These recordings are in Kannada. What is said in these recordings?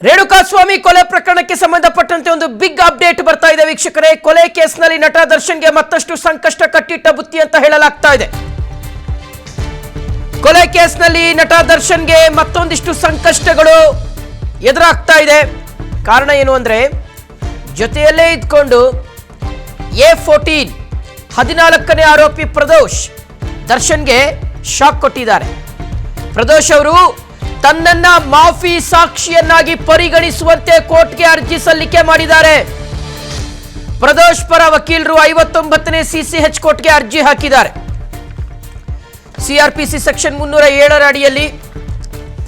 ರೇಣುಕಾಸ್ವಾಮಿ ಕೊಲೆ ಪ್ರಕರಣಕ್ಕೆ ಸಂಬಂಧಪಟ್ಟಂತೆ ಒಂದು ಬಿಗ್ ಅಪ್ಡೇಟ್ ಬರ್ತಾ ಇದೆ ವೀಕ್ಷಕರೇ. ಕೊಲೆ ಕೇಸ್ನಲ್ಲಿ ನಟ ದರ್ಶನ್ಗೆ ಮತ್ತಷ್ಟು ಸಂಕಷ್ಟ ಕಟ್ಟಿಟ್ಟ ಬುತ್ತಿ ಅಂತ ಹೇಳಲಾಗ್ತಾ ಇದೆ. ಕೊಲೆ ಕೇಸ್ನಲ್ಲಿ ನಟ ದರ್ಶನ್ಗೆ ಮತ್ತೊಂದಿಷ್ಟು ಸಂಕಷ್ಟಗಳು ಎದುರಾಗ್ತಾ ಇದೆ. ಕಾರಣ ಏನು ಅಂದ್ರೆ ಜೊತೆಯಲ್ಲೇ ಇದ್ಕೊಂಡು A14 14ನೇ ಆರೋಪಿ ಪ್ರದೋಷ್ ದರ್ಶನ್ಗೆ ಶಾಕ್ ಕೊಟ್ಟಿದ್ದಾರೆ. ಪ್ರದೋಷ್ ಅವರು ತನ್ನನ್ನ ಮಾಫಿ ಸಾಕ್ಷಿಯನ್ನಾಗಿ ಪರಿಗಣಿಸುವಂತೆ ಕೋರ್ಟ್ಗೆ ಅರ್ಜಿ ಸಲ್ಲಿಕೆ ಮಾಡಿದ್ದಾರೆ. ಪ್ರದೋಷ್ ಪರ ವಕೀಲರು 59ನೇ CCH ಕೋರ್ಟ್ಗೆ ಅರ್ಜಿ ಹಾಕಿದ್ದಾರೆ. CRPC ಸೆಕ್ಷನ್ 307 ಅಡಿಯಲ್ಲಿ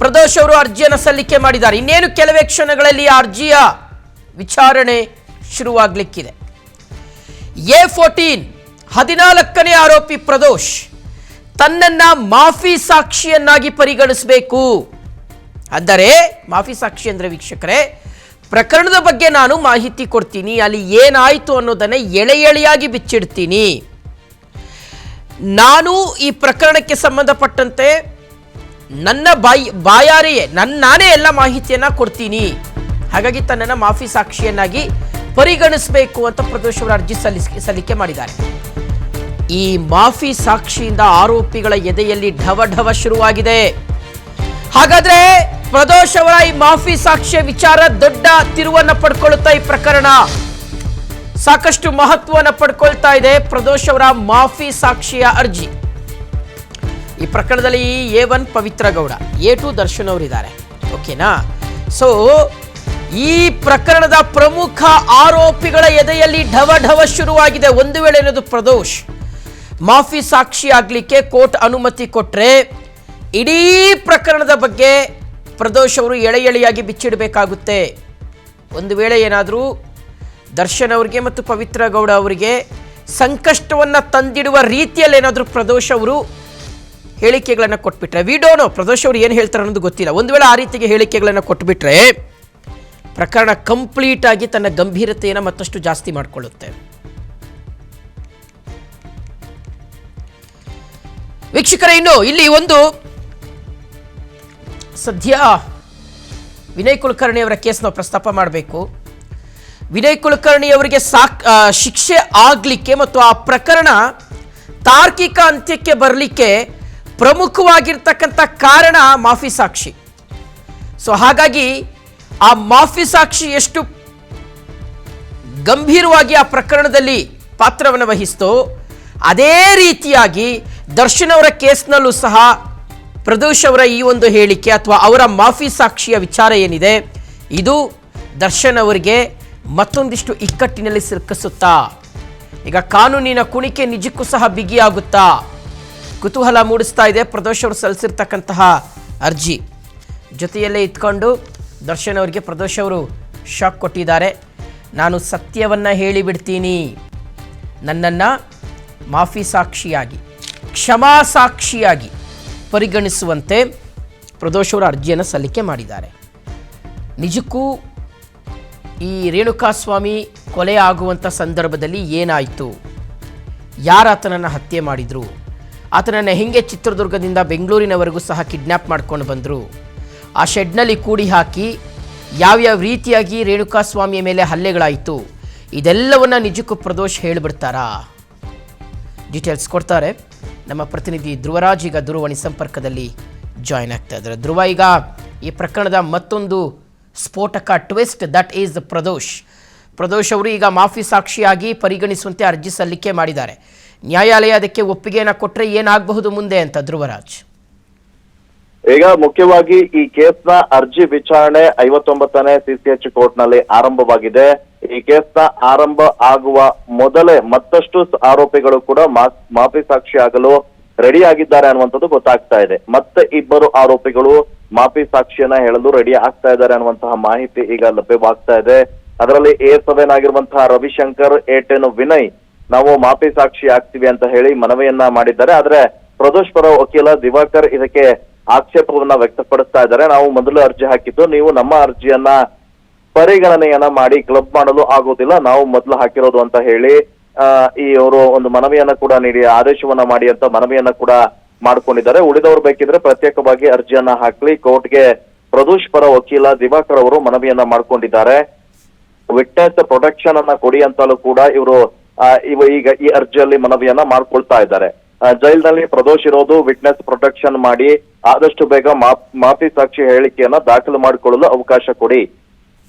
ಪ್ರದೋಷ್ ಅವರು ಅರ್ಜಿಯನ್ನು ಸಲ್ಲಿಕೆ ಮಾಡಿದ್ದಾರೆ. ಇನ್ನೇನು ಕೆಲವೇ ಕ್ಷಣಗಳಲ್ಲಿ ಅರ್ಜಿಯ ವಿಚಾರಣೆ ಶುರುವಾಗಲಿಕ್ಕಿದೆ. A14 14ನೇ ಆರೋಪಿ ಪ್ರದೋಷ್ ತನ್ನನ್ನ ಮಾಫಿ ಸಾಕ್ಷಿಯನ್ನಾಗಿ ಪರಿಗಣಿಸಬೇಕು. ಅಂದರೆ ಮಾಫಿ ಸಾಕ್ಷಿ ಅಂದ್ರೆ ವೀಕ್ಷಕರೇ, ಪ್ರಕರಣದ ಬಗ್ಗೆ ನಾನು ಮಾಹಿತಿ ಕೊಡ್ತೀನಿ, ಅಲ್ಲಿ ಏನಾಯ್ತು ಅನ್ನೋದನ್ನ ಎಳೆ ಎಳೆಯಾಗಿ ಬಿಚ್ಚಿಡ್ತೀನಿ, ನಾನು ಈ ಪ್ರಕರಣಕ್ಕೆ ಸಂಬಂಧಪಟ್ಟಂತೆ ನನ್ನ ಬಾಯಾರಿಯೇ ನಾನೇ ಎಲ್ಲ ಮಾಹಿತಿಯನ್ನ ಕೊಡ್ತೀನಿ, ಹಾಗಾಗಿ ತನ್ನನ್ನ ಮಾಫಿ ಸಾಕ್ಷಿಯನ್ನಾಗಿ ಪರಿಗಣಿಸಬೇಕು ಅಂತ ಪ್ರದೋಷ್ ಅವರು ಅರ್ಜಿ ಸಲ್ಲಿಕೆ ಮಾಡಿದ್ದಾರೆ. ಈ ಮಾಫಿ ಸಾಕ್ಷಿಯಿಂದ ಆರೋಪಿಗಳ ಎದೆಯಲ್ಲಿ ಢವ ಢವ ಶುರುವಾಗಿದೆ. ಹಾಗಾದ್ರೆ ಪ್ರದೋಷ್ ಅವರ ಈ ಮಾಫಿ ಸಾಕ್ಷಿಯ ವಿಚಾರ ದೊಡ್ಡ ತಿರುವನ್ನ ಪಡ್ಕೊಳ್ಳುತ್ತಾ ಈ ಪ್ರಕರಣ ಸಾಕಷ್ಟು ಮಹತ್ವವನ್ನು ಪಡ್ಕೊಳ್ತಾ ಇದೆ. ಪ್ರದೋಷ್ ಅವರ ಮಾಫಿ ಸಾಕ್ಷಿಯ ಅರ್ಜಿ. ಈ ಪ್ರಕರಣದಲ್ಲಿ A1 ಪವಿತ್ರ ಗೌಡ, A2 ದರ್ಶನ್ ಅವರಿದ್ದಾರೆ. ಓಕೆನಾ? ಸೊ ಈ ಪ್ರಕರಣದ ಪ್ರಮುಖ ಆರೋಪಿಗಳ ಎದೆಯಲ್ಲಿ ಢವ ಢವ ಶುರುವಾಗಿದೆ. ಒಂದು ವೇಳೆ ಏನದು ಪ್ರದೋಷ್ ಮಾಫಿ ಸಾಕ್ಷಿ ಆಗ್ಲಿಕ್ಕೆ ಕೋರ್ಟ್ ಅನುಮತಿ ಕೊಟ್ರೆ ಇಡೀ ಪ್ರಕರಣದ ಬಗ್ಗೆ ಪ್ರದೋಷ್ ಅವರು ಎಳೆ ಎಳೆಯಾಗಿ ಬಿಚ್ಚಿಡಬೇಕಾಗುತ್ತೆ. ಒಂದು ವೇಳೆ ಏನಾದರೂ ದರ್ಶನ್ ಅವರಿಗೆ ಮತ್ತು ಪವಿತ್ರ ಗೌಡ ಅವರಿಗೆ ಸಂಕಷ್ಟವನ್ನು ತಂದಿಡುವ ರೀತಿಯಲ್ಲಿ ಏನಾದರೂ ಪ್ರದೋಷ್ ಅವರು ಹೇಳಿಕೆಗಳನ್ನು ಕೊಟ್ಬಿಟ್ರೆ, ವಿ ಡೋಂಟ್ ನೋ ಪ್ರದೋಷ್ ಅವರು ಏನು ಹೇಳ್ತಾರೆ ಅನ್ನೋದು ಗೊತ್ತಿಲ್ಲ. ಒಂದು ವೇಳೆ ಆ ರೀತಿಗೆ ಹೇಳಿಕೆಗಳನ್ನು ಕೊಟ್ಬಿಟ್ರೆ ಪ್ರಕರಣ ಕಂಪ್ಲೀಟ್ ಆಗಿ ತನ್ನ ಗಂಭೀರತೆಯನ್ನು ಮತ್ತಷ್ಟು ಜಾಸ್ತಿ ಮಾಡಿಕೊಳ್ಳುತ್ತೆ. ವೀಕ್ಷಕರೇ, ಇನ್ನು ಇಲ್ಲಿ ಒಂದು ಸದ್ಯ ವಿನಯ್ ಕುಲಕರ್ಣಿ ಅವರ ಕೇಸ್ ನಾವು ಪ್ರಸ್ತಾಪ ಮಾಡಬೇಕು. ವಿನಯ್ ಕುಲಕರ್ಣಿ ಅವರಿಗೆ ಶಿಕ್ಷೆ ಆಗಲಿಕ್ಕೆ ಮತ್ತು ಆ ಪ್ರಕರಣ ತಾರ್ಕಿಕ ಅಂತ್ಯಕ್ಕೆ ಬರಲಿಕ್ಕೆ ಪ್ರಮುಖವಾಗಿರ್ತಕ್ಕಂಥ ಕಾರಣ ಮಾಫಿ ಸಾಕ್ಷಿ. ಸೊ ಹಾಗಾಗಿ ಆ ಮಾಫಿ ಸಾಕ್ಷಿ ಎಷ್ಟು ಗಂಭೀರವಾಗಿ ಆ ಪ್ರಕರಣದಲ್ಲಿ ಪಾತ್ರವನ್ನು ವಹಿಸ್ತೋ ಅದೇ ರೀತಿಯಾಗಿ ದರ್ಶನ್ ಅವರ ಕೇಸ್ನಲ್ಲೂ ಸಹ ಪ್ರದೋಷ್ ಅವರ ಈ ಒಂದು ಹೇಳಿಕೆ ಅಥವಾ ಅವರ ಮಾಫಿ ಸಾಕ್ಷಿಯ ವಿಚಾರ ಏನಿದೆ ಇದು ದರ್ಶನ್ ಅವರಿಗೆ ಮತ್ತೊಂದಿಷ್ಟು ಇಕ್ಕಟ್ಟಿನಲ್ಲಿ ಸಿಲುಕಿಸುತ್ತಾ, ಈಗ ಕಾನೂನಿನ ಕುಣಿಕೆ ನಿಜಕ್ಕೂ ಸಹ ಬಿಗಿಯಾಗುತ್ತಾ ಕುತೂಹಲ ಮೂಡಿಸ್ತಾ ಇದೆ. ಪ್ರದೋಷ್ ಅವರು ಸಲ್ಲಿಸಿರ್ತಕ್ಕಂತಹ ಅರ್ಜಿ ಜೊತೆಯಲ್ಲೇ ಇಟ್ಕೊಂಡು ದರ್ಶನ್ ಅವರಿಗೆ ಪ್ರದೋಷ್ ಅವರು ಶಾಕ್ ಕೊಟ್ಟಿದ್ದಾರೆ. ನಾನು ಸತ್ಯವನ್ನು ಹೇಳಿಬಿಡ್ತೀನಿ, ನನ್ನನ್ನು ಮಾಫಿ ಸಾಕ್ಷಿಯಾಗಿ ಕ್ಷಮಾ ಸಾಕ್ಷಿಯಾಗಿ ಪರಿಗಣಿಸುವಂತೆ ಪ್ರದೋಷ್ ಅವರು ಅರ್ಜಿಯನ್ನು ಸಲ್ಲಿಕೆ ಮಾಡಿದ್ದಾರೆ. ನಿಜಕ್ಕೂ ಈ ರೇಣುಕಾಸ್ವಾಮಿ ಕೊಲೆ ಆಗುವಂಥ ಸಂದರ್ಭದಲ್ಲಿ ಏನಾಯಿತು, ಯಾರು ಆತನನ್ನು ಹತ್ಯೆ ಮಾಡಿದರು, ಆತನನ್ನು ಹೆಂಗೆ ಚಿತ್ರದುರ್ಗದಿಂದ ಬೆಂಗಳೂರಿನವರೆಗೂ ಸಹ ಕಿಡ್ನ್ಯಾಪ್ ಮಾಡ್ಕೊಂಡು ಬಂದರು, ಆ ಶೆಡ್ನಲ್ಲಿ ಕೂಡಿ ಹಾಕಿ ಯಾವ್ಯಾವ ರೀತಿಯಾಗಿ ರೇಣುಕಾಸ್ವಾಮಿಯ ಮೇಲೆ ಹಲ್ಲೆಗಳಾಯಿತು, ಇದೆಲ್ಲವನ್ನು ನಿಜಕ್ಕೂ ಪ್ರದೋಷ್ ಹೇಳಿಬಿಡ್ತಾರಾ? ಡೀಟೇಲ್ಸ್ ಕೊಡ್ತಾರೆ ನಮ್ಮ ಪ್ರತಿನಿಧಿ ಧ್ರುವರಾಜ್. ಈಗ ದೂರವಾಣಿ ಸಂಪರ್ಕದಲ್ಲಿ ಜಾಯ್ನ್ ಆಗ್ತಾ ಇದ್ದಾರೆ. ಧ್ರುವ, ಈಗ ಈ ಪ್ರಕರಣದ ಮತ್ತೊಂದು ಸ್ಫೋಟಕ ಟ್ವಿಸ್ಟ್, ದಟ್ ಈಸ್ ಪ್ರದೋಷ್ ಅವರು ಈಗ ಮಾಫಿ ಸಾಕ್ಷಿಯಾಗಿ ಪರಿಗಣಿಸುವಂತೆ ಅರ್ಜಿ ಸಲ್ಲಿಕೆ ಮಾಡಿದ್ದಾರೆ. ನ್ಯಾಯಾಲಯ ಅದಕ್ಕೆ ಒಪ್ಪಿಗೆಯನ್ನು ಕೊಟ್ಟರೆ ಏನಾಗಬಹುದು ಮುಂದೆ ಅಂತ ಧ್ರುವರಾಜ್? ಈಗ ಮುಖ್ಯವಾಗಿ ಈ ಕೇಸ್ನ ಅರ್ಜಿ ವಿಚಾರಣೆ 59ನೇ CCH ಕೋರ್ಟ್ ನಲ್ಲಿ ಆರಂಭವಾಗಿದೆ. ಈ ಕೇಸ್ನ ಆರಂಭ ಆಗುವ ಮೊದಲೇ ಮತ್ತಷ್ಟು ಆರೋಪಿಗಳು ಕೂಡ ಮಾಫಿ ಸಾಕ್ಷಿ ಆಗಲು ರೆಡಿ ಆಗಿದ್ದಾರೆ ಅನ್ನುವಂಥದ್ದು ಗೊತ್ತಾಗ್ತಾ ಇದೆ. ಮತ್ತೆ ಇಬ್ಬರು ಆರೋಪಿಗಳು ಮಾಫಿ ಸಾಕ್ಷಿಯನ್ನ ಹೇಳಲು ರೆಡಿ ಆಗ್ತಾ ಇದ್ದಾರೆ ಅನ್ನುವಂತಹ ಮಾಹಿತಿ ಈಗ ಲಭ್ಯವಾಗ್ತಾ ಇದೆ. ಅದರಲ್ಲಿ A7 ಆಗಿರುವಂತಹ ರವಿಶಂಕರ್, A10 ವಿನಯ್ ನಾವು ಮಾಫಿ ಸಾಕ್ಷಿ ಆಗ್ತೀವಿ ಅಂತ ಹೇಳಿ ಮನವಿಯನ್ನ ಮಾಡಿದ್ದಾರೆ. ಆದ್ರೆ ಪ್ರದೋಷ್ ಪರ ವಕೀಲ ದಿವಾಕರ್ ಇದಕ್ಕೆ ಆಕ್ಷೇಪವನ್ನ ವ್ಯಕ್ತಪಡಿಸ್ತಾ ಇದ್ದಾರೆ. ನಾವು ಮೊದಲು ಅರ್ಜಿ ಹಾಕಿದ್ದು, ನೀವು ನಮ್ಮ ಅರ್ಜಿಯನ್ನ ಪರಿಗಣನೆಯನ್ನ ಮಾಡಿ ಕ್ಲಬ್ ಮಾಡಲು ಆಗೋದಿಲ್ಲ, ನಾವು ಮೊದಲು ಹಾಕಿರೋದು ಅಂತ ಹೇಳಿ ಈ ಅವರು ಒಂದು ಮನವಿಯನ್ನ ಕೂಡ ನೀಡಿ ಆದೇಶವನ್ನ ಮಾಡಿ ಅಂತ ಮನವಿಯನ್ನ ಕೂಡ ಮಾಡ್ಕೊಂಡಿದ್ದಾರೆ. ಉಳಿದವರು ಬೇಕಿದ್ರೆ ಪ್ರತ್ಯೇಕವಾಗಿ ಅರ್ಜಿಯನ್ನ ಹಾಕ್ಲಿ, ಕೋರ್ಟ್ಗೆ ಪ್ರದೋಷ್ ಪರ ವಕೀಲ ದಿವಾಕರ್ ಅವರು ಮನವಿಯನ್ನ ಮಾಡ್ಕೊಂಡಿದ್ದಾರೆ. ವಿಟ್ನೆಸ್ ಪ್ರೊಟೆಕ್ಷನ್ ಅನ್ನ ಕೊಡಿ ಅಂತಲೂ ಕೂಡ ಇವರು ಈಗ ಈ ಅರ್ಜಿಯಲ್ಲಿ ಮನವಿಯನ್ನ ಮಾಡ್ಕೊಳ್ತಾ ಇದ್ದಾರೆ. ಜೈಲಿನಲ್ಲಿ ಪ್ರದೋಷ್ ಇರೋದು, ವಿಟ್ನೆಸ್ ಪ್ರೊಟೆಕ್ಷನ್ ಮಾಡಿ ಆದಷ್ಟು ಬೇಗ ಮಾಫಿ ಸಾಕ್ಷಿ ಹೇಳಿಕೆಯನ್ನ ದಾಖಲು ಮಾಡಿಕೊಳ್ಳಲು ಅವಕಾಶ ಕೊಡಿ.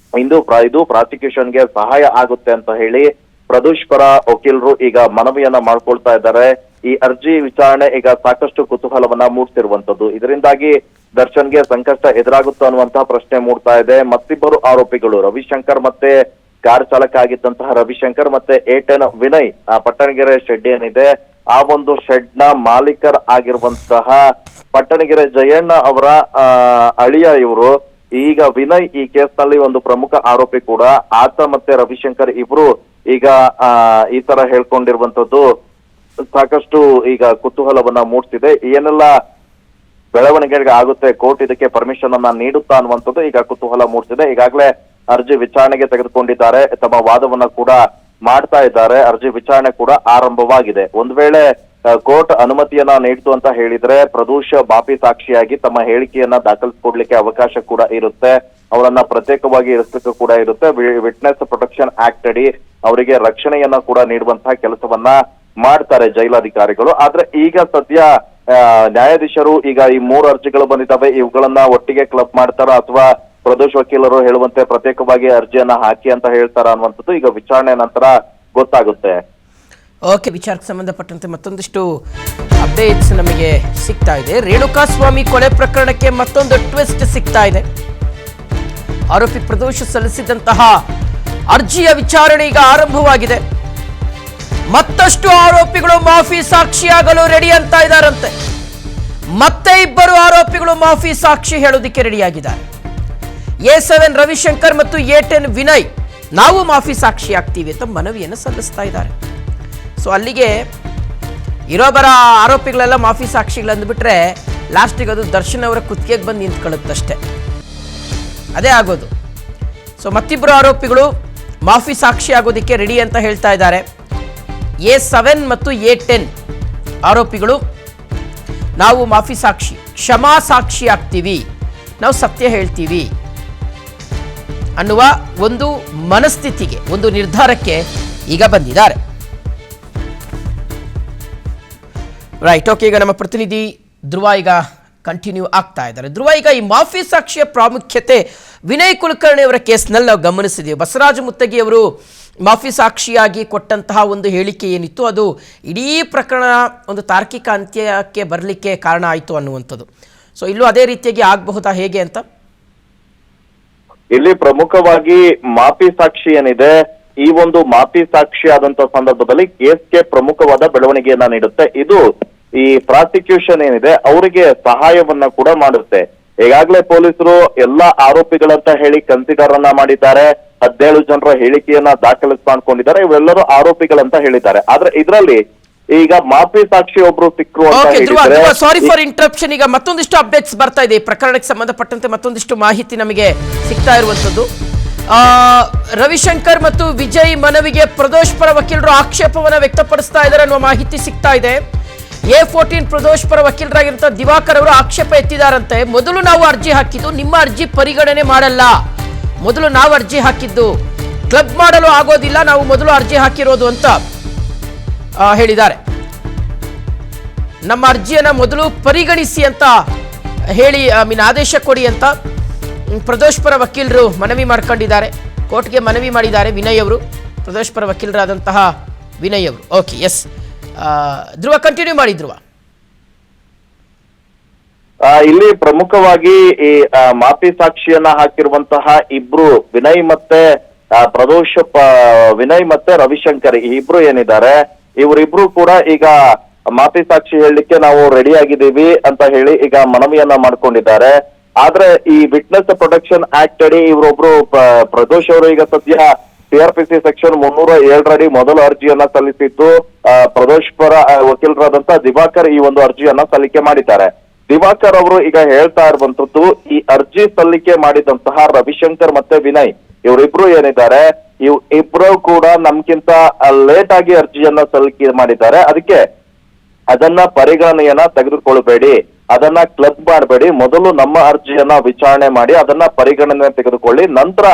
ಇದು ಪ್ರಾಸಿಕ್ಯೂಷನ್ಗೆ ಸಹಾಯ ಆಗುತ್ತೆ ಅಂತ ಹೇಳಿ ಪ್ರದೋಷ್ ಪರ ವಕೀಲರು ಈಗ ಮನವಿಯನ್ನ ಮಾಡ್ಕೊಳ್ತಾ ಇದ್ದಾರೆ. ಈ ಅರ್ಜಿ ವಿಚಾರಣೆ ಈಗ ಸಾಕಷ್ಟು ಕುತೂಹಲವನ್ನ ಮೂಡಿಸಿರುವಂತದ್ದು. ಇದರಿಂದಾಗಿ ದರ್ಶನ್ಗೆ ಸಂಕಷ್ಟ ಎದುರಾಗುತ್ತೋ ಅನ್ನುವಂತಹ ಪ್ರಶ್ನೆ ಮೂಡ್ತಾ ಇದೆ. ಮತ್ತಿಬ್ಬರು ಆರೋಪಿಗಳು ರವಿಶಂಕರ್ ಮತ್ತೆ ಕಾರ್ ಚಾಲಕ ಆಗಿದ್ದಂತಹ ರವಿಶಂಕರ್ ಮತ್ತೆ A10 ವಿನಯ್ ಪಟ್ಟಣಗೆರೆ ಶೆಡ್ ಏನಿದೆ ಆ ಒಂದು ಶೆಡ್ ನ ಮಾಲೀಕರ್ ಆಗಿರುವಂತಹ ಪಟ್ಟಣಗೆರೆ ಜಯಣ್ಣ ಅವರ ಅಳಿಯ ಇವರು. ಈಗ ವಿನಯ್ ಈ ಕೇಸ್ ನಲ್ಲಿ ಒಂದು ಪ್ರಮುಖ ಆರೋಪಿ ಕೂಡ. ಆತ ಮತ್ತೆ ರವಿಶಂಕರ್ ಇಬ್ರು ಈಗ ಈ ತರ ಹೇಳ್ಕೊಂಡಿರುವಂತದ್ದು ಸಾಕಷ್ಟು ಈಗ ಕುತೂಹಲವನ್ನ ಮೂಡಿಸಿದೆ. ಏನೆಲ್ಲ ಬೆಳವಣಿಗೆ ಆಗುತ್ತೆ, ಕೋರ್ಟ್ ಇದಕ್ಕೆ ಪರ್ಮಿಷನ್ ಅನ್ನ ನೀಡುತ್ತಾ ಅನ್ನುವಂಥದ್ದು ಈಗ ಕುತೂಹಲ ಮೂಡಿಸಿದೆ. ಈಗಾಗಲೇ ಅರ್ಜಿ ವಿಚಾರಣೆಗೆ ತೆಗೆದುಕೊಂಡಿದ್ದಾರೆ, ತಮ್ಮ ವಾದವನ್ನ ಕೂಡ ಮಾಡ್ತಾ ಇದ್ದಾರೆ. ಅರ್ಜಿ ವಿಚಾರಣೆ ಕೂಡ ಆರಂಭವಾಗಿದೆ. ಒಂದು ವೇಳೆ ಕೋರ್ಟ್ ಅನುಮತಿಯನ್ನ ನೀಡಿತು ಅಂತ ಹೇಳಿದ್ರೆ ಪ್ರದೋಷ್ ಮಾಫಿ ಸಾಕ್ಷಿಯಾಗಿ ತಮ್ಮ ಹೇಳಿಕೆಯನ್ನ ದಾಖಲಿಸಿಕೊಡ್ಲಿಕ್ಕೆ ಅವಕಾಶ ಕೂಡ ಇರುತ್ತೆ. ಅವರನ್ನ ಪ್ರತ್ಯೇಕವಾಗಿ ಇರಿಸಲಿಕ್ಕೂ ಕೂಡ ಇರುತ್ತೆ. ವಿಟ್ನೆಸ್ ಪ್ರೊಟೆಕ್ಷನ್ ಆಕ್ಟ್ ಅಡಿ ಅವರಿಗೆ ರಕ್ಷಣೆಯನ್ನ ಕೂಡ ನೀಡುವಂತಹ ಕೆಲಸವನ್ನ ಮಾಡ್ತಾರೆ ಜೈಲಾಧಿಕಾರಿಗಳು. ಆದ್ರೆ ಈಗ ಸದ್ಯ ನ್ಯಾಯಾಧೀಶರು ಈಗ ಈ 3 ಅರ್ಜಿಗಳು ಬಂದಿದ್ದಾವೆ, ಇವುಗಳನ್ನ ಒಟ್ಟಿಗೆ ಕ್ಲಬ್ ಮಾಡ್ತಾರ ಅಥವಾ ಪ್ರದೋಷ್ ವಕೀಲರು ಹೇಳುವಂತೆ ಪ್ರತ್ಯೇಕವಾಗಿ ಅರ್ಜಿಯನ್ನ ಹಾಕಿ ಅಂತ ಹೇಳ್ತಾರ ಅನ್ನುವಂಥದ್ದು ಈಗ ವಿಚಾರಣೆ ನಂತರ ಗೊತ್ತಾಗುತ್ತೆ. ಓಕೆ, ವಿಚಾರಕ್ಕೆ ಸಂಬಂಧಪಟ್ಟಂತೆ ಮತ್ತೊಂದಿಷ್ಟು ಅಪ್ಡೇಟ್ಸ್ ನಮಗೆ ಸಿಗ್ತಾ ಇದೆ. ರೇಣುಕಾಸ್ವಾಮಿ ಕೊಲೆ ಪ್ರಕರಣಕ್ಕೆ ಮತ್ತೊಂದು ಟ್ವಿಸ್ಟ್ ಸಿಗ್ತಾ ಇದೆ. ಆರೋಪಿ ಪ್ರದೋಷ್ ಸಲ್ಲಿಸಿದಂತಹ ಅರ್ಜಿಯ ವಿಚಾರಣೆ ಈಗ ಆರಂಭವಾಗಿದೆ. ಮತ್ತಷ್ಟು ಆರೋಪಿಗಳು ಮಾಫಿ ಸಾಕ್ಷಿಯಾಗಲು ರೆಡಿ ಅಂತ ಇದ್ದಾರಂತೆ. ಮತ್ತೆ ಇಬ್ಬರು ಆರೋಪಿಗಳು ಮಾಫಿ ಸಾಕ್ಷಿ ಹೇಳೋದಿಕ್ಕೆ ರೆಡಿಯಾಗಿದ್ದಾರೆ. A7 ರವಿಶಂಕರ್ ಮತ್ತು A10 ವಿನಯ್ ನಾವು ಮಾಫಿ ಸಾಕ್ಷಿ ಆಗ್ತೀವಿ ಅಂತ ಮನವಿಯನ್ನು ಸಲ್ಲಿಸ್ತಾ ಇದ್ದಾರೆ. ಸೊ ಅಲ್ಲಿಗೆ ಇರೋಬರ ಆರೋಪಿಗಳೆಲ್ಲ ಮಾಫಿ ಸಾಕ್ಷಿಗಳಂದ್ಬಿಟ್ರೆ ಲಾಸ್ಟಿಗೆ ಅದು ದರ್ಶನ್ ಅವರ ಕುತ್ತಿಗೆಗೆ ಬಂದು ನಿಂತ್ಕೊಳ್ಳುತ್ತಷ್ಟೆ, ಅದೇ ಆಗೋದು. ಸೊ ಮತ್ತಿಬ್ಬರು ಆರೋಪಿಗಳು ಮಾಫಿ ಸಾಕ್ಷಿ ಆಗೋದಕ್ಕೆ ರೆಡಿ ಅಂತ ಹೇಳ್ತಾ ಇದ್ದಾರೆ. A7 ಮತ್ತು A10 ಆರೋಪಿಗಳು ನಾವು ಮಾಫಿ ಸಾಕ್ಷಿ, ಕ್ಷಮಾ ಸಾಕ್ಷಿ ಆಗ್ತೀವಿ, ನಾವು ಸತ್ಯ ಹೇಳ್ತೀವಿ ಅನ್ನುವ ಒಂದು ಮನಸ್ಥಿತಿಗೆ, ಒಂದು ನಿರ್ಧಾರಕ್ಕೆ ಈಗ ಬಂದಿದ್ದಾರೆ. Right, okay. ಈಗ ನಮ್ಮ ಪ್ರತಿನಿಧಿ ಧ್ರುವ ಈಗ ಕಂಟಿನ್ಯೂ ಆಗ್ತಾ ಇದ್ದಾರೆ. ಧ್ರುವ, ಈಗ ಈ ಮಾಫಿ ಸಾಕ್ಷಿಯ ಪ್ರಾಮುಖ್ಯತೆ ವಿನಯ್ ಕುಲಕರ್ಣಿ ಅವರ ಕೇಸ್ನಲ್ಲಿ ನಾವು ಗಮನಿಸಿದ್ದೀವಿ. ಬಸವರಾಜ ಮುತ್ತಗಿ ಅವರು ಮಾಫಿ ಸಾಕ್ಷಿಯಾಗಿ ಕೊಟ್ಟಂತಹ ಒಂದು ಹೇಳಿಕೆ ಏನಿತ್ತು ಅದು ಇಡೀ ಪ್ರಕರಣ ಒಂದು ತಾರ್ಕಿಕ ಅಂತ್ಯಕ್ಕೆ ಬರಲಿಕ್ಕೆ ಕಾರಣ ಆಯಿತು ಅನ್ನುವಂಥದ್ದು. ಸೊ ಇಲ್ಲೂ ಅದೇ ರೀತಿಯಾಗಿ ಆಗಬಹುದಾ, ಹೇಗೆ ಅಂತ? ಇಲ್ಲಿ ಪ್ರಮುಖವಾಗಿ ಮಾಫಿ ಸಾಕ್ಷಿ ಏನಿದೆ, ಈ ಒಂದು ಮಾಫಿ ಸಾಕ್ಷಿ ಆದಂತ ಸಂದರ್ಭದಲ್ಲಿ ಕೇಸ್ಗೆ ಪ್ರಮುಖವಾದ ಬೆಳವಣಿಗೆಯನ್ನ ನೀಡುತ್ತೆ. ಇದು ಈ ಪ್ರಾಸಿಕ್ಯೂಷನ್ ಏನಿದೆ ಅವರಿಗೆ ಸಹಾಯವನ್ನ ಕೂಡ ಮಾಡುತ್ತೆ. ಈಗಾಗಲೇ ಪೊಲೀಸರು ಎಲ್ಲಾ ಆರೋಪಿಗಳಂತ ಹೇಳಿ ಕನ್ಸಿಡರ್ ಅನ್ನ ಮಾಡಿದ್ದಾರೆ. 17 ಜನರ ಹೇಳಿಕೆಯನ್ನ ದಾಖಲಿಸಿಕೊಂಡಿದ್ದಾರೆ. ಇವೆಲ್ಲರೂ ಆರೋಪಿಗಳಂತ ಹೇಳಿದ್ದಾರೆ. ಆದ್ರೆ ಇದರಲ್ಲಿ ಈಗ ಮಾಫಿ ಸಾಕ್ಷಿ ಒಬ್ರು ಸಿಕ್ಕರು ಅಂತ ಹೇಳಿದ್ರೆ, ಸಾರಿ ಫಾರ್ ಇಂಟರಪ್ಷನ್, ಈಗ ಮತ್ತೊಂದಿಷ್ಟು ಅಪ್ಡೇಟ್ಸ್ ಬರ್ತಾ ಇದೆ. ಈ ಪ್ರಕರಣಕ್ಕೆ ಸಂಬಂಧಪಟ್ಟಂತೆ ಮತ್ತೊಂದಿಷ್ಟು ಮಾಹಿತಿ ನಮಗೆ ಸಿಗ್ತಾ ಇರುವಂತದ್ದು. ರವಿಶಂಕರ್ ಮತ್ತು ವಿಜಯ್ ಮನವಿಗೆ ಪ್ರದೋಷ್ ಪರ ವಕೀಲರು ಆಕ್ಷೇಪವನ್ನ ವ್ಯಕ್ತಪಡಿಸ್ತಾ ಇದ್ದಾರೆ ಅನ್ನುವ ಮಾಹಿತಿ ಸಿಗ್ತಾ ಇದೆ. A14 ಪ್ರದೋಷ್ ಪರ ವಕೀಲರಾಗಿರುವಂತಹ ದಿವಾಕರ್ ಅವರು ಆಕ್ಷೇಪ ಎತ್ತಿದಾರಂತೆ. ಮೊದಲು ನಾವು ಅರ್ಜಿ ಹಾಕಿದ್ದು, ನಿಮ್ಮ ಅರ್ಜಿ ಪರಿಗಣನೆ ಮಾಡಲ್ಲ, ಮೊದಲು ನಾವು ಅರ್ಜಿ ಹಾಕಿದ್ದು, ಕ್ಲಬ್ ಮಾಡಲು ಆಗೋದಿಲ್ಲ, ನಾವು ಮೊದಲು ಅರ್ಜಿ ಹಾಕಿರೋದು ಅಂತ ಹೇಳಿದ್ದಾರೆ. ನಮ್ಮ ಅರ್ಜಿಯನ್ನ ಮೊದಲು ಪರಿಗಣಿಸಿ ಅಂತ ಹೇಳಿ ಆದೇಶ ಕೊಡಿ ಅಂತ ಪ್ರದೋಷ್ ಪರ ವಕೀಲರು ಮನವಿ ಮಾಡ್ಕೊಂಡಿದ್ದಾರೆ. ಕೋರ್ಟ್ಗೆ ಮನವಿ ಮಾಡಿದ್ದಾರೆ ವಿನಯ್ ಅವರು, ಪ್ರದೋಷ್ ಪರ ವಕೀಲರಾದಂತಹ ವಿನಯ್ ಅವರು. ಓಕೆ, ಎಸ್ ಧ್ರುವ, ಕಂಟಿನ್ಯೂ ಮಾಡಿ ಧ್ರುವ. ಇಲ್ಲಿ ಪ್ರಮುಖವಾಗಿ ಈ ಮಾಫಿ ಸಾಕ್ಷಿಯನ್ನ ಹಾಕಿರುವಂತಹ ಇಬ್ರು ವಿನಯ್ ಮತ್ತೆ ಪ್ರದೋಷ್, ವಿನಯ್ ಮತ್ತೆ ರವಿಶಂಕರ್ ಈ ಇಬ್ರು ಏನಿದ್ದಾರೆ, ಇವರಿಬ್ರು ಕೂಡ ಈಗ ಮಾಫಿ ಸಾಕ್ಷಿ ಹೇಳಲಿಕ್ಕೆ ನಾವು ರೆಡಿ ಆಗಿದ್ದೀವಿ ಅಂತ ಹೇಳಿ ಈಗ ಮನವಿಯನ್ನ ಮಾಡ್ಕೊಂಡಿದ್ದಾರೆ. ಆದ್ರೆ ಈ ವಿಟ್ನೆಸ್ ಪ್ರೊಟೆಕ್ಷನ್ ಆಕ್ಟ್ ಅಡಿ ಇವರೊಬ್ರು ಪ್ರದೋಷ್ ಅವರು ಈಗ ಸದ್ಯ CRPC ಸೆಕ್ಷನ್ 307 ಅಡಿ ಮೊದಲ ಅರ್ಜಿಯನ್ನ ಸಲ್ಲಿಸಿದ್ದು. ಪ್ರದೋಷ್ ಪರ ವಕೀಲರಾದಂತಹ ದಿವಾಕರ್ ಈ ಒಂದು ಅರ್ಜಿಯನ್ನ ಸಲ್ಲಿಕೆ ಮಾಡಿದ್ದಾರೆ. ದಿವಾಕರ್ ಅವರು ಈಗ ಹೇಳ್ತಾ ಇರುವಂತದ್ದು, ಈ ಅರ್ಜಿ ಸಲ್ಲಿಕೆ ಮಾಡಿದಂತಹ ರವಿಶಂಕರ್ ಮತ್ತೆ ವಿನಯ್ ಇವರಿಬ್ರು ಏನಿದ್ದಾರೆ, ಇಬ್ರು ಕೂಡ ನಮ್ಗಿಂತ ಲೇಟ್ ಆಗಿ ಅರ್ಜಿಯನ್ನ ಸಲ್ಲಿಕೆ ಮಾಡಿದ್ದಾರೆ. ಅದಕ್ಕೆ ಅದನ್ನ ಪರಿಗಣನೆಯನ್ನ ತೆಗೆದುಕೊಳ್ಳಬೇಡಿ, ಅದನ್ನ ಕ್ಲಬ್ ಮಾಡಬೇಡಿ, ಮೊದಲು ನಮ್ಮ ಅರ್ಜಿಯನ್ನ ವಿಚಾರಣೆ ಮಾಡಿ ಅದನ್ನ ಪರಿಗಣನೆ ತೆಗೆದುಕೊಳ್ಳಿ, ನಂತರ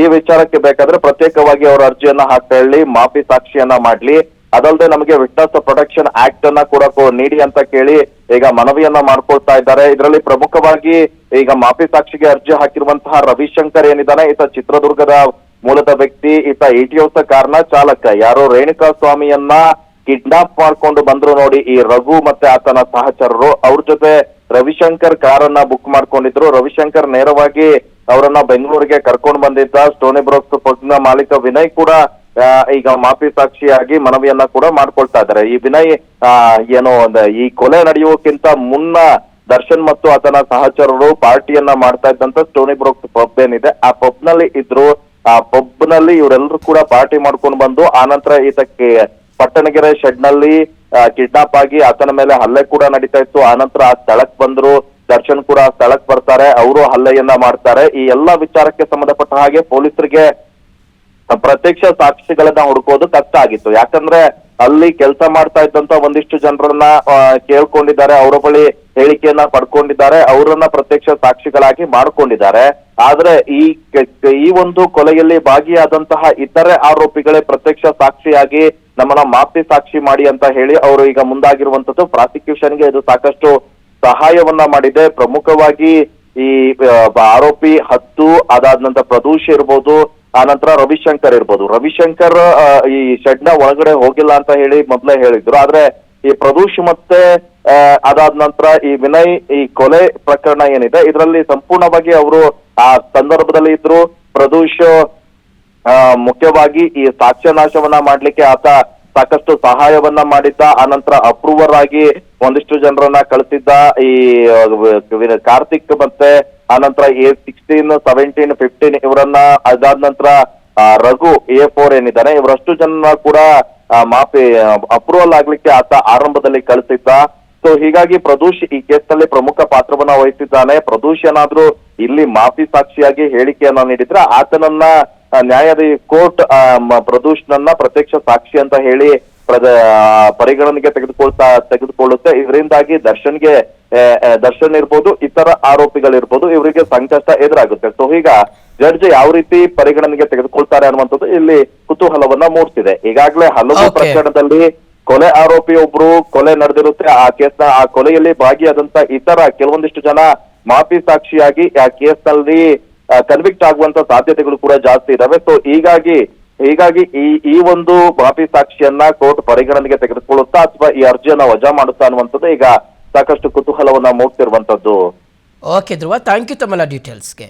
ಈ ವಿಚಾರಕ್ಕೆ ಬೇಕಾದ್ರೆ ಪ್ರತ್ಯೇಕವಾಗಿ ಅವರ ಅರ್ಜಿಯನ್ನ ಹಾಕೊಳ್ಳಿ, ಮಾಫಿ ಸಾಕ್ಷಿಯನ್ನ ಮಾಡ್ಲಿ. ಅದಲ್ಲದೆ ನಮಗೆ ವಿಟ್ನೆಸ್ ಪ್ರೊಟೆಕ್ಷನ್ ಆಕ್ಟ್ ಅನ್ನ ಕೂಡ ನೀಡಿ ಅಂತ ಕೇಳಿ ಈಗ ಮನವಿಯನ್ನ ಮಾಡ್ಕೊಳ್ತಾ ಇದ್ದಾರೆ. ಇದರಲ್ಲಿ ಪ್ರಮುಖವಾಗಿ ಈಗ ಮಾಫಿ ಸಾಕ್ಷಿಗೆ ಅರ್ಜಿ ಹಾಕಿರುವಂತಹ ರವಿಶಂಕರ್ ಏನಿದ್ದಾನೆ, ಈತ ಚಿತ್ರದುರ್ಗದ ಮೂಲದ ವ್ಯಕ್ತಿ, ಈತ ATOS ಕಾರ್ನ ಚಾಲಕ. ಯಾರೋ ರೇಣುಕಾ ಸ್ವಾಮಿಯನ್ನ ಕಿಡ್ನಾಪ್ ಮಾಡ್ಕೊಂಡು ಬಂದ್ರು ನೋಡಿ ಈ ರಘು ಮತ್ತೆ ಆತನ ಸಹಚರರು, ಅವ್ರ ಜೊತೆ ರವಿಶಂಕರ್ ಕಾರನ್ನ ಬುಕ್ ಮಾಡ್ಕೊಂಡಿದ್ರು. ರವಿಶಂಕರ್ ನೇರವಾಗಿ ಅವರನ್ನ ಬೆಂಗಳೂರಿಗೆ ಕರ್ಕೊಂಡು ಬಂದಿದ್ದ. ಸ್ಟೋನಿ ಬ್ರೋಕ್ಸ್ ಪಬ್ನ ಮಾಲೀಕ ವಿನಯ್ ಕೂಡ ಈಗ ಮಾಫಿ ಸಾಕ್ಷಿಯಾಗಿ ಮನವಿಯನ್ನ ಕೂಡ ಮಾಡ್ಕೊಳ್ತಾ ಇದ್ದಾರೆ. ಈ ವಿನಯ್ ಏನೋ ಈ ಕೊಲೆ ನಡೆಯುವಕ್ಕಿಂತ ಮುನ್ನ ದರ್ಶನ್ ಮತ್ತು ಆತನ ಸಹಚರರು ಪಾರ್ಟಿಯನ್ನ ಮಾಡ್ತಾ ಇದ್ದಂತ ಸ್ಟೋನಿ ಬ್ರೋಕ್ಸ್ ಪಬ್ ಏನಿದೆ ಆ ಪಬ್ ನಲ್ಲಿ ಇದ್ರು. ಆ ಪಬ್ ನಲ್ಲಿ ಇವರೆಲ್ಲರೂ ಕೂಡ ಪಾರ್ಟಿ ಮಾಡ್ಕೊಂಡು ಬಂದು ಆನಂತರ ಈತಕ್ಕೆ ಪಟ್ಟಣಗೆರೆ ಶೆಡ್ ನಲ್ಲಿ ಕಿಡ್ನಾಪ್ ಆಗಿ ಆತನ ಮೇಲೆ ಹಲ್ಲೆ ಕೂಡ ನಡೀತಾ ಇತ್ತು. ಆನಂತರ ಆ ಸ್ಥಳಕ್ಕೆ ಬಂದ್ರು, ದರ್ಶನ್ ಕೂಡ ಆ ಸ್ಥಳಕ್ಕೆ ಬರ್ತಾರೆ, ಅವರು ಹಲ್ಲೆಯನ್ನ ಮಾಡ್ತಾರೆ. ಈ ಎಲ್ಲಾ ವಿಚಾರಕ್ಕೆ ಸಂಬಂಧಪಟ್ಟ ಹಾಗೆ ಪೊಲೀಸರಿಗೆ ಪ್ರತ್ಯಕ್ಷ ಸಾಕ್ಷಿಗಳನ್ನ ಹುಡುಕೋದು ಕಷ್ಟ ಆಗಿತ್ತು. ಯಾಕಂದ್ರೆ ಅಲ್ಲಿ ಕೆಲಸ ಮಾಡ್ತಾ ಇದ್ದಂತ ಒಂದಿಷ್ಟು ಜನರನ್ನ ಕೇಳ್ಕೊಂಡಿದ್ದಾರೆ, ಅವರ ಬಳಿ ಹೇಳಿಕೆಯನ್ನ ಪಡ್ಕೊಂಡಿದ್ದಾರೆ, ಅವರನ್ನ ಪ್ರತ್ಯಕ್ಷ ಸಾಕ್ಷಿಗಳಾಗಿ ಮಾಡ್ಕೊಂಡಿದ್ದಾರೆ. ಆದ್ರೆ ಈ ಒಂದು ಕೊಲೆಯಲ್ಲಿ ಭಾಗಿಯಾದಂತಹ ಇತರೆ ಆರೋಪಿಗಳೇ ಪ್ರತ್ಯಕ್ಷ ಸಾಕ್ಷಿಯಾಗಿ ನಮ್ಮನ್ನ ಮಾಫಿ ಸಾಕ್ಷಿ ಮಾಡಿ ಅಂತ ಹೇಳಿ ಅವರು ಈಗ ಮುಂದಾಗಿರುವಂತದ್ದು. ಪ್ರಾಸಿಕ್ಯೂಷನ್ಗೆ ಇದು ಸಾಕಷ್ಟು ಸಹಾಯವನ್ನ ಮಾಡಿದೆ. ಪ್ರಮುಖವಾಗಿ ಈ ಆರೋಪಿ 10 ಅದಾದ ನಂತರ ಪ್ರದೂಷ್ ಇರ್ಬೋದು, ಆನಂತರ ರವಿಶಂಕರ್ ಇರ್ಬೋದು. ರವಿಶಂಕರ್ ಈ ಶೆಡ್ ನ ಒಳಗಡೆ ಹೋಗಿಲ್ಲ ಅಂತ ಹೇಳಿ ಮೊದಲೇ ಹೇಳಿದ್ರು. ಆದ್ರೆ ಈ ಪ್ರದೂಷ್ ಮತ್ತೆ ಅದಾದ ನಂತರ ಈ ವಿನಯ್ ಈ ಕೊಲೆ ಪ್ರಕರಣ ಏನಿದೆ ಇದರಲ್ಲಿ ಸಂಪೂರ್ಣವಾಗಿ ಅವರು ಆ ಸಂದರ್ಭದಲ್ಲಿ ಇದ್ರು. ಪ್ರದೂಷ್ ಮುಖ್ಯವಾಗಿ ಈ ಸಾಕ್ಷ್ಯನಾಶವನ್ನ ಮಾಡ್ಲಿಕ್ಕೆ ಆತ ಸಾಕಷ್ಟು ಸಹಾಯವನ್ನ ಮಾಡಿದ್ದ. ಆನಂತರ ಅಪ್ರೂವರ್ ಆಗಿ ಒಂದಿಷ್ಟು ಜನರನ್ನ ಕಳಿಸಿದ್ದ. ಈ ಕಾರ್ತಿಕ್ ಮತ್ತೆ ಆನಂತರ A16, 17, 15 ಇವರನ್ನ, ಅದಾದ ನಂತರ ರಘು A4 ಏನಿದ್ದಾನೆ, ಇವರಷ್ಟು ಜನ ಕೂಡ ಮಾಫಿ ಅಪ್ರೂವಲ್ ಆಗ್ಲಿಕ್ಕೆ ಆತ ಆರಂಭದಲ್ಲಿ ಕಳಿಸಿದ್ದ. ಸೊ ಹೀಗಾಗಿ ಪ್ರದೂಷ್ ಈ ಕೇಸ್ನಲ್ಲಿ ಪ್ರಮುಖ ಪಾತ್ರವನ್ನ ವಹಿಸಿದ್ದಾನೆ. ಪ್ರದೂಷ್ ಏನಾದ್ರೂ ಇಲ್ಲಿ ಮಾಫಿ ಸಾಕ್ಷಿಯಾಗಿ ಹೇಳಿಕೆಯನ್ನ ನೀಡಿದ್ರೆ ಆತನನ್ನ ನ್ಯಾಯಾಧೀಶ ಕೋರ್ಟ್ ಪ್ರದೂಷ್ನನ್ನ ಪ್ರತ್ಯಕ್ಷ ಸಾಕ್ಷಿ ಅಂತ ಹೇಳಿ ಪರಿಗಣನೆಗೆ ತೆಗೆದುಕೊಳ್ಳುತ್ತೆ. ಇದರಿಂದಾಗಿ ದರ್ಶನ್ ಇರ್ಬೋದು, ಇತರ ಆರೋಪಿಗಳಿರ್ಬೋದು, ಇವರಿಗೆ ಸಂಕಷ್ಟ ಎದುರಾಗುತ್ತೆ. ಸೊ ಈಗ ಜಡ್ಜ್ ಯಾವ ರೀತಿ ಪರಿಗಣನೆಗೆ ತೆಗೆದುಕೊಳ್ತಾರೆ ಅನ್ನುವಂಥದ್ದು ಇಲ್ಲಿ ಕುತೂಹಲವನ್ನ ಮೂಡಿಸಿದೆ. ಈಗಾಗಲೇ ಹಲವು ಪ್ರಕರಣದಲ್ಲಿ ಕೊಲೆ ಆರೋಪಿ ಒಬ್ರು ಕೊಲೆ ನಡೆದಿರುತ್ತೆ. ಆ ಕೊಲೆಯಲ್ಲಿ ಭಾಗಿಯಾದಂತ ಇತರ ಕೆಲವೊಂದಿಷ್ಟು ಜನ ಮಾಫಿ ಸಾಕ್ಷಿಯಾಗಿ ಆ ಕೇಸ್ನಲ್ಲಿ ಕನ್ವಿಕ್ಟ್ ಆಗುವಂತ ಸಾಧ್ಯತೆಗಳು ಕೂಡ ಜಾಸ್ತಿ ಇದಾವೆ. ಸೊ ಹೀಗಾಗಿ ಈ ಒಂದು ಮಾಫಿ ಸಾಕ್ಷಿಯನ್ನ ಕೋರ್ಟ್ ಪರಿಗಣನೆಗೆ ತೆಗೆದುಕೊಳ್ಳುತ್ತಾ ಅಥವಾ ಈ ಅರ್ಜಿಯನ್ನ ವಜಾ ಮಾಡುತ್ತಾ ಅನ್ನುವಂಥದ್ದು ಈಗ ಸಾಕಷ್ಟು ಕುತೂಹಲವನ್ನ ಮೂಡ್ತಿರುವಂತದ್ದು. ಓಕೆ ಧ್ರುವ, ಥ್ಯಾಂಕ್ ಯು ತಮ್ಮೆಲ್ಲ ಡೀಟೇಲ್ಸ್ಗೆ.